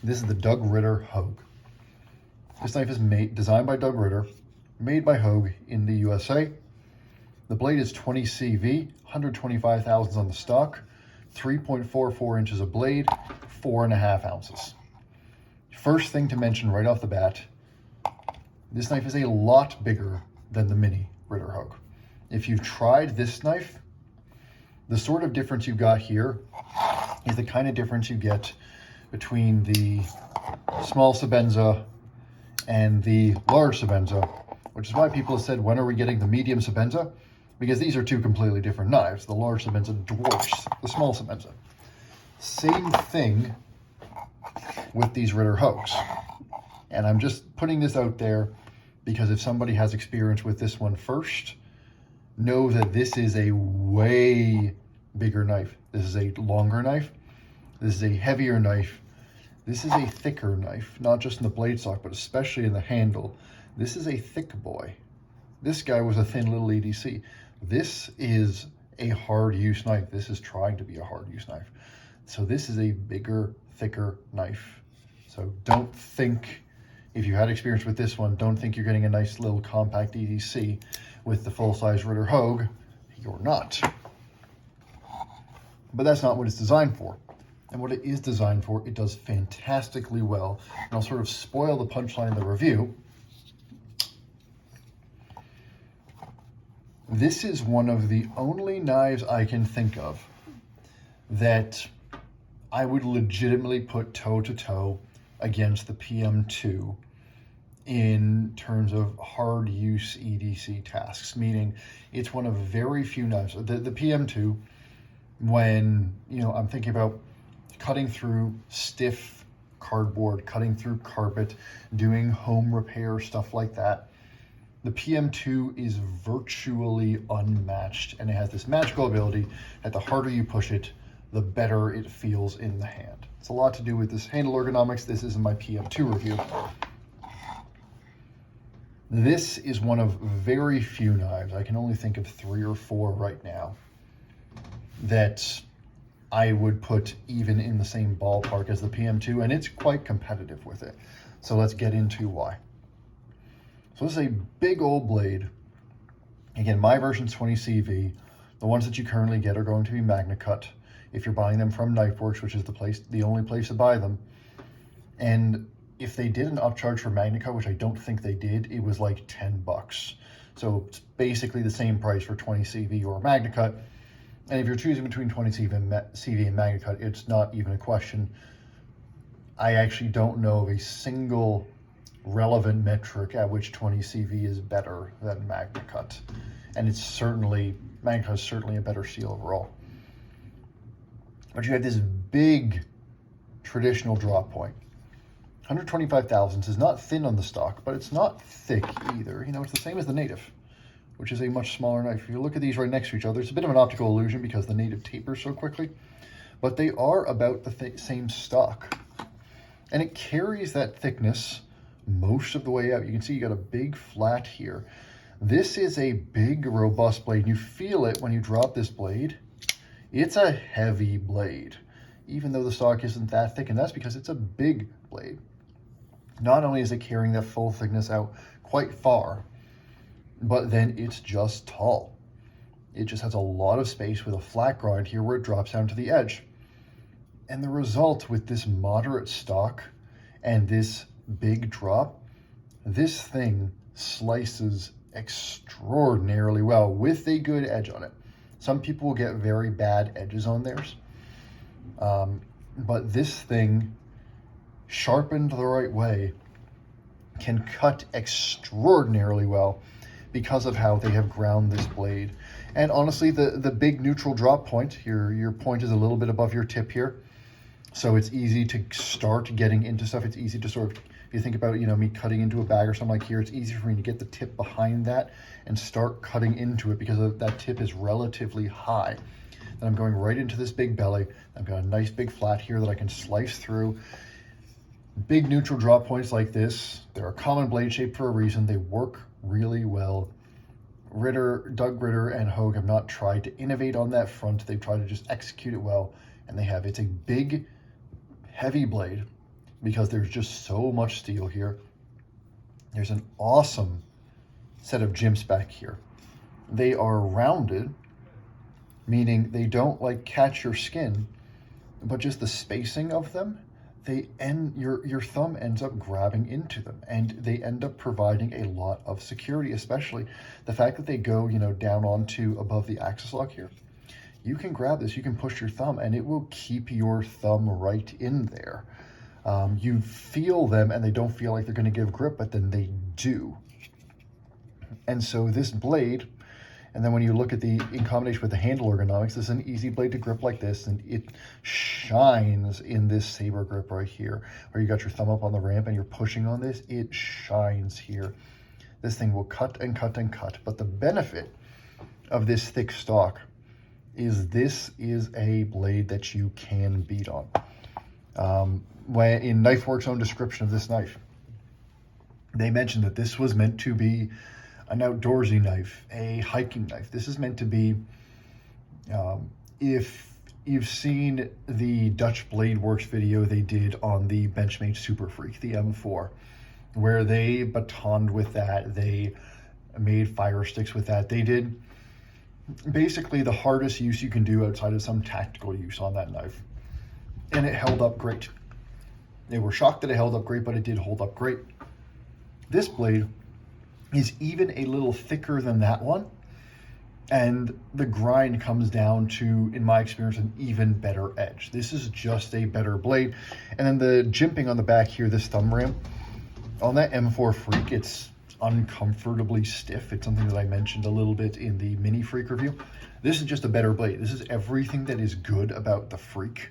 This is the Doug Ritter Hogue. This knife is designed by Doug Ritter, made by Hogue in the USA. The blade is 20 CV, 125 thousandths on the stock, 3.44 inches of blade, 4.5 ounces. First thing to mention right off the bat, this knife is a lot bigger than the mini Ritter Hogue. If you've tried this knife, the sort of difference you got here is the kind of difference you get between the small Sebenza and the large Sebenza, which is why people have said, when are we getting the medium Sebenza? Because these are two completely different knives. The large Sebenza dwarfs the small Sebenza. Same thing with these Ritter Hogues. And I'm just putting this out there because if somebody has experience with this one first, know that this is a way bigger knife. This is a longer knife. This is a heavier knife. This is a thicker knife, not just in the blade stock, but especially in the handle. This is a thick boy. This guy was a thin little EDC. This is a hard use knife. This is trying to be a hard use knife. So this is a bigger, thicker knife. So don't think, if you had experience with this one, don't think you're getting a nice little compact EDC with the full-size Ritter Hogue. You're not. But that's not what it's designed for. And what it is designed for, it does fantastically well. And I'll sort of spoil the punchline of the review. This is one of the only knives I can think of that I would legitimately put toe-to-toe against the PM2 in terms of hard use EDC tasks, meaning it's one of very few knives. The PM2, when, I'm thinking about cutting through stiff cardboard, cutting through carpet, doing home repair, stuff like that, the PM2 is virtually unmatched, and it has this magical ability that the harder you push it, the better it feels in the hand. It's a lot to do with this handle ergonomics. This isn't my PM2 review. This is one of very few knives, I can only think of 3 or 4 right now, that I would put even in the same ballpark as the PM2, and it's quite competitive with it. So let's get into why. So this is a big old blade. Again, my version's 20 CV. The ones that you currently get are going to be Magna Cut if you're buying them from KnifeWorks, which is the only place to buy them. And if they did an upcharge for Magna Cut, which I don't think they did, it was like 10 bucks. So it's basically the same price for 20 CV or Magna Cut. And if you're choosing between 20 CV and Magna Cut, it's not even a question. I actually don't know of a single relevant metric at which 20 CV is better than Magna Cut. And Magna Cut is certainly a better steel overall. But you have this big traditional drop point. 125 thousandths is not thin on the stock, but it's not thick either. It's the same as the Native, which is a much smaller knife. If you look at these right next to each other, it's a bit of an optical illusion because the Native tapers so quickly, but they are about the same stock. And it carries that thickness most of the way out. You can see you got a big flat here. This is a big, robust blade. You feel it when you drop this blade. It's a heavy blade, even though the stock isn't that thick, and that's because it's a big blade. Not only is it carrying that full thickness out quite far, but then it's just tall. It just has a lot of space with a flat grind here where it drops down to the edge. And the result with this moderate stock and this big drop, this thing slices extraordinarily well with a good edge on it. Some people will get very bad edges on theirs, but this thing, sharpened the right way, can cut extraordinarily well because of how they have ground this blade. And honestly, the big neutral drop point, your point is a little bit above your tip here, so it's easy to start getting into stuff. It's easy to sort of, if you think about, me cutting into a bag or something like here, it's easy for me to get the tip behind that and start cutting into it because that tip is relatively high. Then I'm going right into this big belly. I've got a nice big flat here that I can slice through. Big neutral drop points like this, they're a common blade shape for a reason. They work really well. Doug Ritter and Hogue have not tried to innovate on that front. They've tried to just execute it well, and they have. It's a big, heavy blade because there's just so much steel here. There's an awesome set of jimps back here. They are rounded, meaning they don't like catch your skin, but just the spacing of them, your thumb ends up grabbing into them, and they end up providing a lot of security, especially the fact that they go, down onto above the axis lock here. You can grab this, you can push your thumb, and it will keep your thumb right in there. You feel them, and they don't feel like they're going to give grip, but then they do. And so this blade, and then when you look at in combination with the handle ergonomics, this is an easy blade to grip like this, and it shines in this saber grip right here, where you got your thumb up on the ramp and you're pushing on this, it shines here. This thing will cut and cut and cut, but the benefit of this thick stock is this is a blade that you can beat on. When in KnifeWorks' own description of this knife, they mentioned that this was meant to be an outdoorsy knife, a hiking knife. This is meant to be, if you've seen the Dutch Blade Works video they did on the Benchmade Super Freak, the M4, where they batoned with that, they made fire sticks with that. They did basically the hardest use you can do outside of some tactical use on that knife. And it held up great. They were shocked that it held up great, but it did hold up great. This blade is even a little thicker than that one, and the grind comes down to, in my experience, an even better edge. This is just a better blade. And then the jimping on the back here, this thumb ram, on that M4 Freak, it's uncomfortably stiff. It's something that I mentioned a little bit in the Mini Freak review. This is just a better blade. This is everything that is good about the Freak,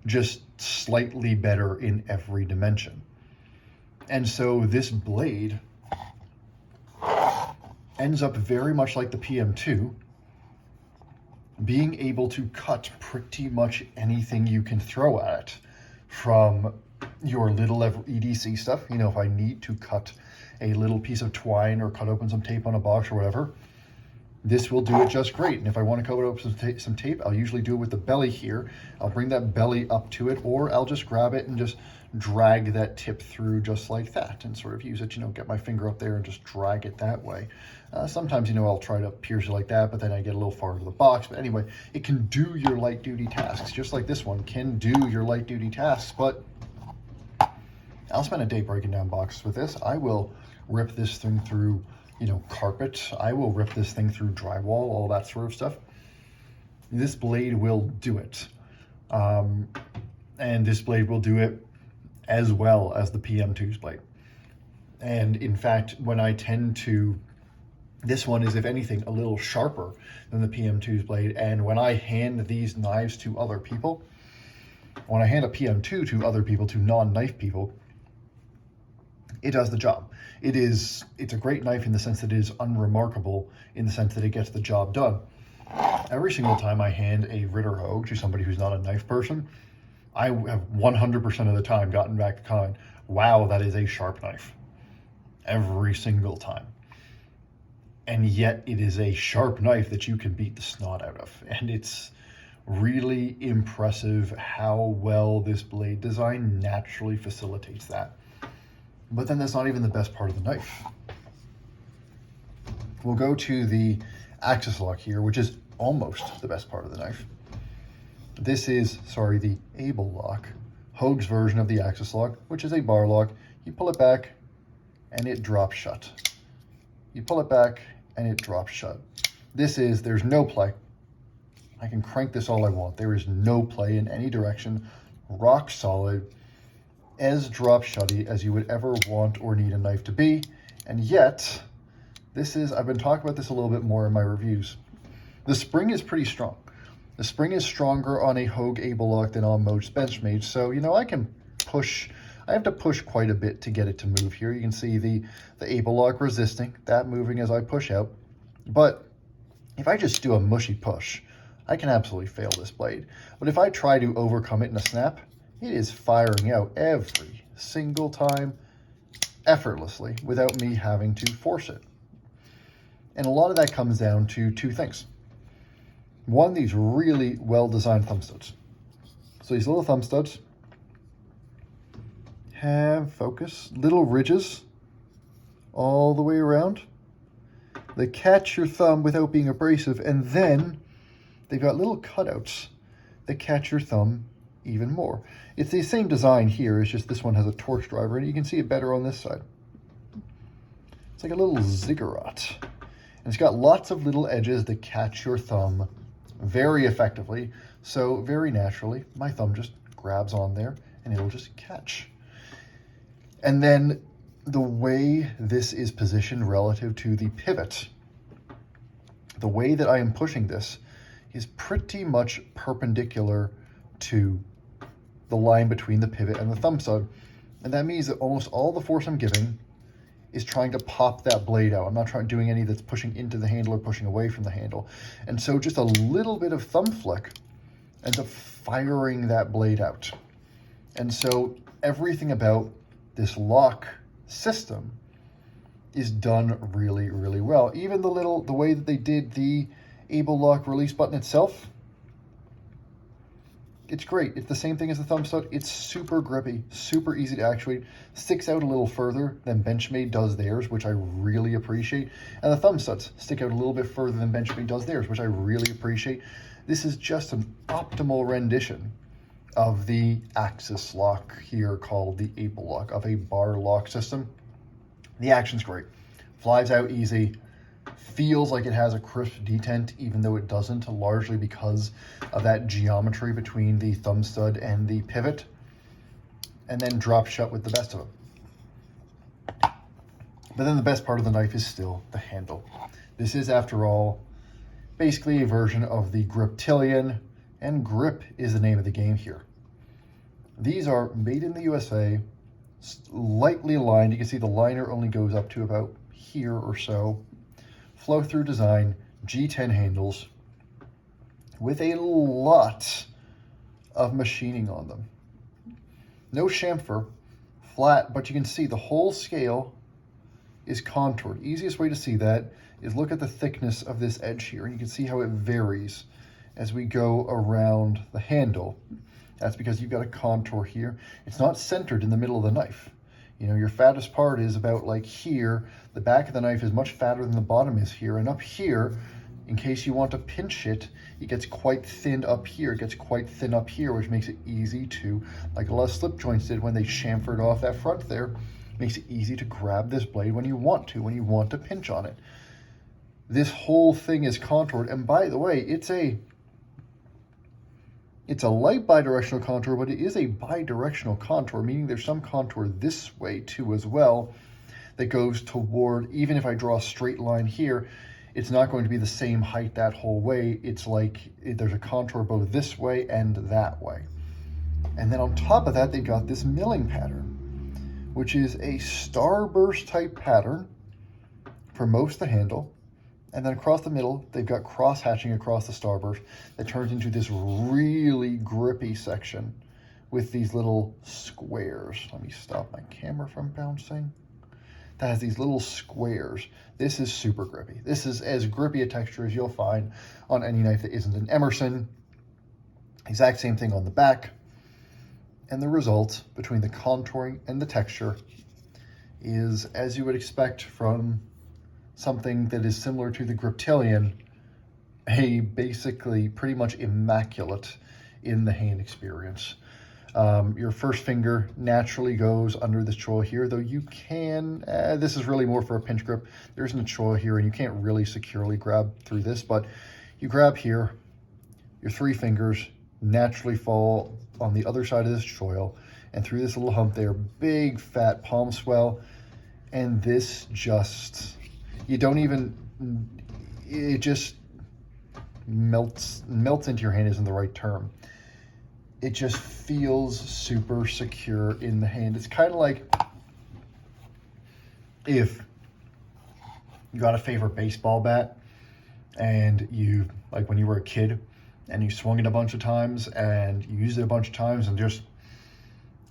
just slightly better in every dimension. And so this blade ends up very much like the PM2, being able to cut pretty much anything you can throw at it, from your little EDC stuff. If I need to cut a little piece of twine or cut open some tape on a box or whatever, this will do it just great. And if I want to cut open some tape, I'll usually do it with the belly here. I'll bring that belly up to it, or I'll just grab it and just drag that tip through just like that, and sort of use it, get my finger up there and just drag it that way. Sometimes, I'll try to pierce it like that, but then I get a little far into the box. But anyway, it can do your light duty tasks, just like this one can do your light duty tasks. But I'll spend a day breaking down boxes with this. I will rip this thing through, carpet. I will rip this thing through drywall, all that sort of stuff. This blade will do it. And this blade will do it as well as the PM2's blade. And in fact, when I tend to, this one is, if anything, a little sharper than the PM2's blade. And when I hand these knives to other people, when I hand a PM2 to other people, to non-knife people, it does the job. It's a great knife in the sense that it is unremarkable in the sense that it gets the job done. Every single time I hand a Ritter Hogue to somebody who's not a knife person, I have 100% of the time gotten back the comment, wow, that is a sharp knife. Every single time. And yet it is a sharp knife that you can beat the snot out of. And it's really impressive how well this blade design naturally facilitates that. But then that's not even the best part of the knife. We'll go to the axis lock here, which is almost the best part of the knife. This is, the Able lock, Hogue's version of the axis lock, which is a bar lock. You pull it back and it drops shut. You pull it back and it drops shut. There's no play. I can crank this all I want. There is no play in any direction. Rock solid, as drop shutty as you would ever want or need a knife to be. And yet, I've been talking about this a little bit more in my reviews. The spring is pretty strong. The spring is stronger on a Hogue Able lock than on most Benchmade. So, I can push. I have to push quite a bit to get it to move here. You can see the Able lock resisting, that moving as I push out. But if I just do a mushy push, I can absolutely fail this blade. But if I try to overcome it in a snap, it is firing out every single time effortlessly without me having to force it. And a lot of that comes down to two things. One, these really well-designed thumb studs. So these little thumb studs, have, focus, little ridges all the way around. They catch your thumb without being abrasive, and then they've got little cutouts that catch your thumb even more. It's the same design here, it's just this one has a torch driver, and you can see it better on this side. It's like a little ziggurat. And it's got lots of little edges that catch your thumb very effectively. So very naturally, my thumb just grabs on there and it'll just catch. And then the way this is positioned relative to the pivot, the way that I am pushing this is pretty much perpendicular to the line between the pivot and the thumb stud. And that means that almost all the force I'm giving is trying to pop that blade out. I'm not doing any that's pushing into the handle or pushing away from the handle. And so just a little bit of thumb flick ends up firing that blade out. And so everything about this lock system is done really, really well. Even the way that they did the Able Lock release button itself, it's great. It's the same thing as the thumb stud. It's super grippy, super easy to actuate, sticks out a little further than Benchmade does theirs, which I really appreciate. And the thumb studs stick out a little bit further than Benchmade does theirs, which I really appreciate. This is just an optimal rendition of the Axis lock here called the Able Lock, of a bar lock system. The action's great. Flies out easy. Feels like it has a crisp detent, even though it doesn't, largely because of that geometry between the thumb stud and the pivot, and then drops shut with the best of them. But then the best part of the knife is still the handle. This is, after all, basically a version of the Griptilian, and grip is the name of the game here. These are made in the USA, lightly lined. You can see the liner only goes up to about here or so. Flow-through design, G10 handles with a lot of machining on them. No chamfer, flat, but you can see the whole scale is contoured. Easiest way to see that is look at the thickness of this edge here, and you can see how it varies as we go around the handle. That's because you've got a contour here. It's not centered in the middle of the knife. You know, your fattest part is about like here. The back of the knife is much fatter than the bottom is here. And up here, in case you want to pinch it, it gets quite thin up here. It gets quite thin up here, which makes it easy to, like a lot of slip joints did when they chamfered off that front there, makes it easy to grab this blade when you want to pinch on it. This whole thing is contoured. And by the way, it's a light bidirectional contour, but it is a bidirectional contour, meaning there's some contour this way too as well that goes toward, even if I draw a straight line here, it's not going to be the same height that whole way. It's like there's a contour both this way and that way. And then on top of that, they've got this milling pattern, which is a starburst type pattern for most of the handle. And then across the middle, they've got cross hatching across the starburst that turns into this really grippy section with these little squares. Let me stop my camera from bouncing. That has these little squares. This is super grippy. This is as grippy a texture as you'll find on any knife that isn't an Emerson. Exact same thing on the back. And the result between the contouring and the texture is, as you would expect from something that is similar to the Griptilian, a basically pretty much immaculate in the hand experience. Your first finger naturally goes under this choil here, though you can, this is really more for a pinch grip. There isn't a choil here and you can't really securely grab through this, but you grab here, your three fingers naturally fall on the other side of this choil and through this little hump there, big fat palm swell, and this just, you don't even, it just melts into your hand isn't the right term. It just feels super secure in the hand. It's kind of like if you got a favorite baseball bat and you, like when you were a kid and you swung it a bunch of times and you used it a bunch of times and just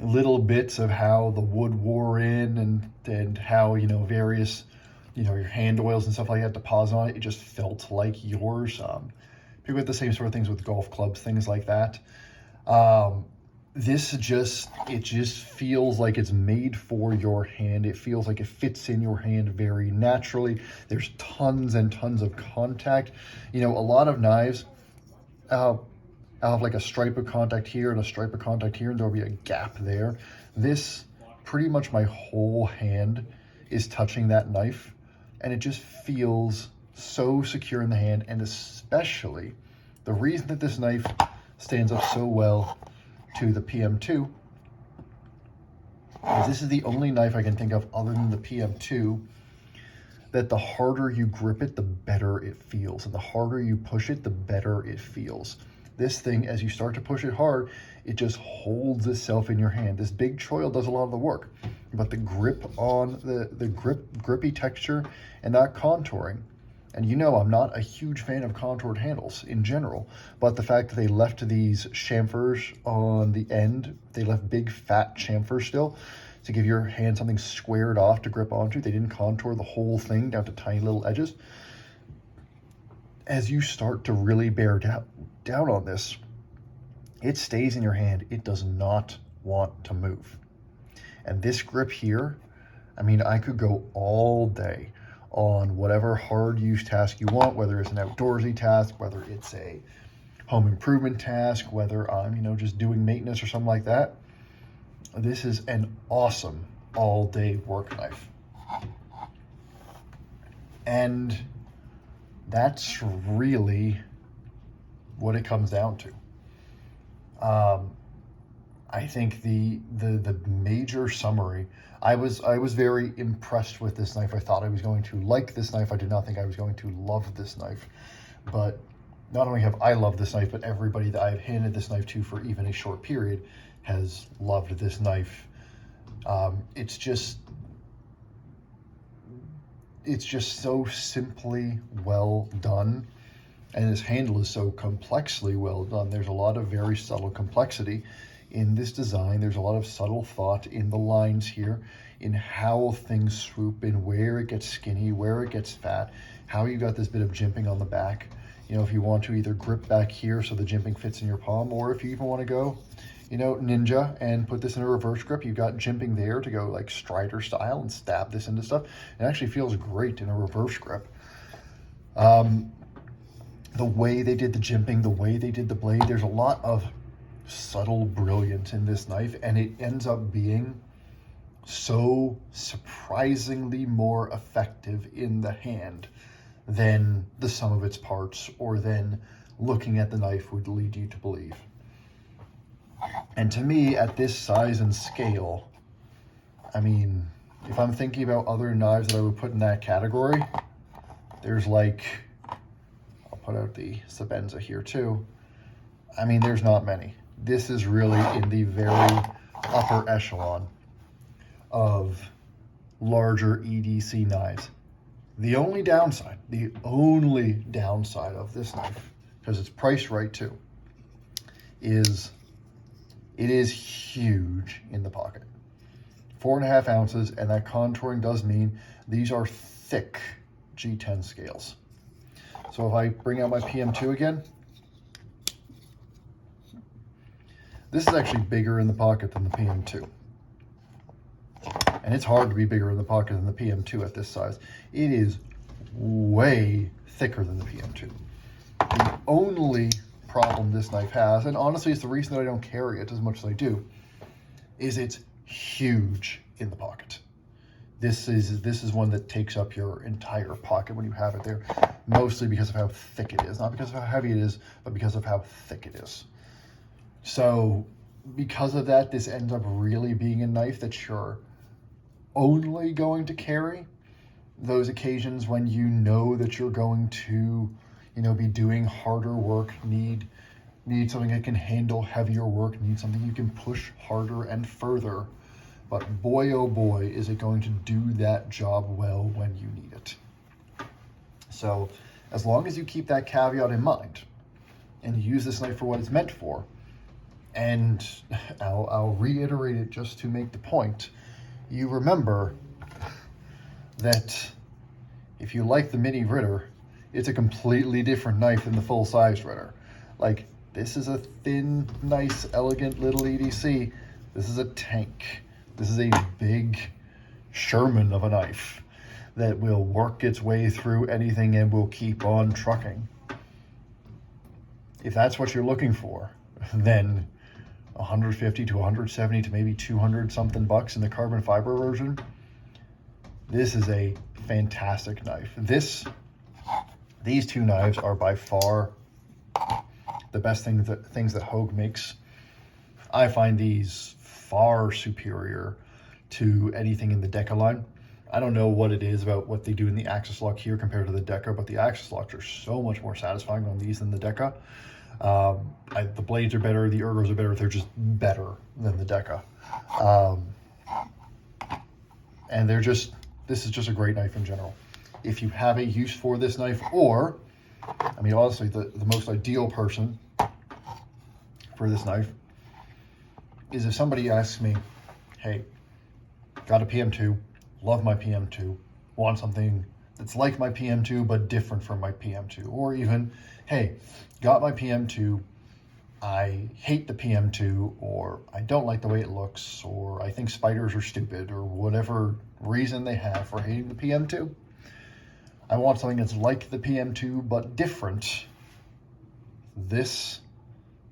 little bits of how the wood wore in and how, you know, various, you know, your hand oils and stuff like that deposit on it, it just felt like yours. People get the same sort of things with golf clubs, things like that. it just feels like it's made for your hand. It feels like it fits in your hand very naturally. There's tons and tons of contact. You know, a lot of knives, I'll have like a stripe of contact here and a stripe of contact here, and there'll be a gap there. This, pretty much my whole hand is touching that knife, and it just feels so secure in the hand. And especially, the reason that this knife stands up so well to the PM2 is this is the only knife I can think of other than the PM2 that the harder you grip it, the better it feels. And the harder you push it, the better it feels. This thing, as you start to push it hard, it just holds itself in your hand. This big choil does a lot of the work, but the grip on the grippy texture and that contouring. And you know, I'm not a huge fan of contoured handles in general, but the fact that they left these chamfers on the end, they left big fat chamfers still to give your hand something squared off to grip onto. They didn't contour the whole thing down to tiny little edges. As you start to really bear down on this, it stays in your hand. It does not want to move. And this grip here, I mean, I could go all day on whatever hard use task you want, whether it's an outdoorsy task, whether it's a home improvement task, whether I'm, you know, just doing maintenance or something like that. This is an awesome all-day work knife. And that's really what it comes down to. I think the major summary, I was very impressed with this knife. I thought I was going to like this knife. I did not think I was going to love this knife. But not only have I loved this knife, but everybody that I've handed this knife to for even a short period has loved this knife. It's just so simply well done. And this handle is so complexly well done. There's a lot of very subtle complexity in this design. There's a lot of subtle thought in the lines here, in how things swoop, in where it gets skinny, where it gets fat, how you got this bit of jimping on the back. You know, if you want to either grip back here so the jimping fits in your palm, or if you even want to go, you know, ninja and put this in a reverse grip, you've got jimping there to go like Strider style and stab this into stuff. It actually feels great in a reverse grip. The way they did the jimping, the way they did the blade, there's a lot of subtle brilliance in this knife, and it ends up being so surprisingly more effective in the hand than the sum of its parts, or than looking at the knife would lead you to believe. And to me, at this size and scale, I mean, if I'm thinking about other knives that I would put in that category, there's like, I'll put out the Sabenza here too. I mean, there's not many. This is really in the very upper echelon of larger EDC knives. The only downside of this knife, because it's priced right too, is it is huge in the pocket. 4.5 ounces, and that contouring does mean these are thick G10 scales. So if I bring out my PM2 again, this is actually bigger in the pocket than the PM2. And it's hard to be bigger in the pocket than the PM2 at this size. It is way thicker than the PM2. The only problem this knife has, and honestly it's the reason that I don't carry it as much as I do, is it's huge in the pocket. This is one that takes up your entire pocket when you have it there, mostly because of how thick it is. Not because of how heavy it is, but because of how thick it is. So because of that, this ends up really being a knife that you're only going to carry those occasions when you know that you're going to, you know, be doing harder work, need something that can handle heavier work, need something you can push harder and further. But boy, oh boy, is it going to do that job well when you need it. So as long as you keep that caveat in mind and you use this knife for what it's meant for, and I'll reiterate it just to make the point, you remember that if you like the mini Ritter, it's a completely different knife than the full-size Ritter. Like, This is a thin, nice, elegant little EDC. This is a tank. This is a big Sherman of a knife that will work its way through anything and will keep on trucking. If that's what you're looking for, then 150 to 170 to maybe 200 something bucks in the carbon fiber version. This is a fantastic knife. These two knives are by far the best things that Hogue makes. I find these far superior to anything in the Deca line. I don't know what it is about what they do in the Axis lock here compared to the Deca, but the Axis locks are so much more satisfying on these than the Deca. The blades are better, the ergos are better, they're just better than the Deca. And this is just a great knife in general. If you have a use for this knife, or, I mean, honestly, the most ideal person for this knife is if somebody asks me, hey, got a PM2, love my PM2, want something that's like my PM2 but different from my PM2, or even, hey, got my PM2, I hate the PM2, or I don't like the way it looks, or I think spiders are stupid, or whatever reason they have for hating the PM2. I want something that's like the PM2 but different. This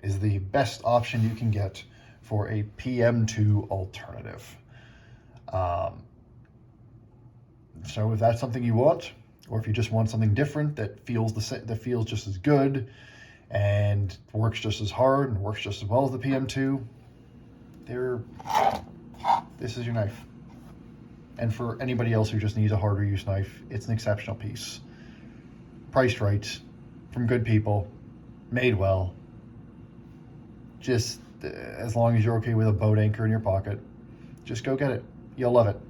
is the best option you can get for a PM2 alternative. So if that's something you want, or if you just want something different that feels just as good and works just as hard and works just as well as the PM2, this is your knife. And for anybody else who just needs a harder use knife, it's an exceptional piece. Priced right, from good people, made well. Just as long as you're okay with a boat anchor in your pocket, just go get it. You'll love it.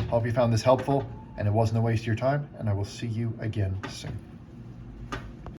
Hope you found this helpful and it wasn't a waste of your time, and I will see you again soon.